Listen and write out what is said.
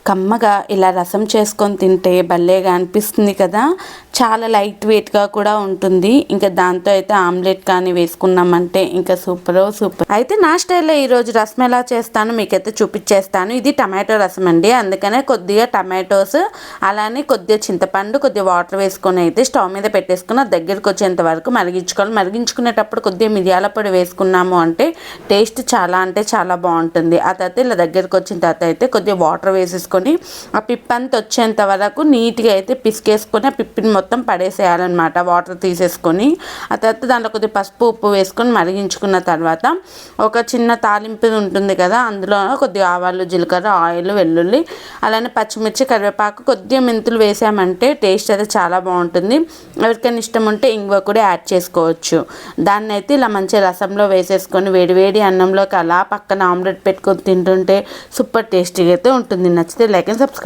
కమ్మగా ఇలా రసం చేసుకొని తింటే భలేగా అనిపిస్తుంది కదా. చాలా లైట్ వెయిట్గా కూడా ఉంటుంది. ఇంకా దాంతో అయితే ఆమ్లెట్ కానీ వేసుకున్నామంటే ఇంకా సూపర్. అయితే నా స్టైల్లో ఈరోజు రసం ఎలా చేస్తాను మీకైతే చూపించేస్తాను. ఇది టమాటో రసం అండి, అందుకనే కొద్దిగా టమాటోస్ అలానే కొద్దిగా చింతపండు కొద్దిగా వాటర్ వేసుకొని అయితే స్టవ్ మీద పెట్టేసుకుని దగ్గరికి వచ్చేంత వరకు మరిగించుకోవాలి. మరిగించుకునేటప్పుడు కొద్దిగా మిరియాల పొడి వేసుకున్నాము అంటే టేస్ట్ చాలా అంటే చాలా బాగుంటుంది. ఆ తర్వాత ఇలా దగ్గరికి వచ్చిన తర్వాత అయితే కొద్దిగా వాటర్ వేసేసుకొని ఆ పిప్పంతా వచ్చేంత వరకు నీట్గా అయితే పిసికేసుకొని ఆ పిప్పిని మొత్తం పడేసేయాలన్నమాట. వాటర్ తీసేసుకొని ఆ తర్వాత దాంట్లో కొద్దిగా పసుపు ఉప్పు వేసుకొని మరిగించుకున్న తర్వాత ఒక చిన్న తాలింపు ఉంటుంది కదా, అందులో కొద్దిగా ఆవాలు జీలకర్ర ఆయిల్ వెల్లుల్లి అలానే పచ్చిమిర్చి కరివేపాకు కొద్దిగా మెంతులు వేసామంటే టేస్ట్ అయితే చాలా బాగుంటుంది. ఎవరికైనా ఇష్టం ఉంటే ఇంగువ కూడా యాడ్ చేసుకోవచ్చు. దాన్ని అయితే ఇలా మంచిగా రసంలో వేసేసుకొని వేడి అన్నంలోకి అలా పక్కన ఆమ్లెట్ పెట్టుకొని తింటుంటే సూపర్ టేస్టీగా అయితే ఉంటుంది. నచ్చితే లైక్ అండ్ సబ్స్క్రైబ్.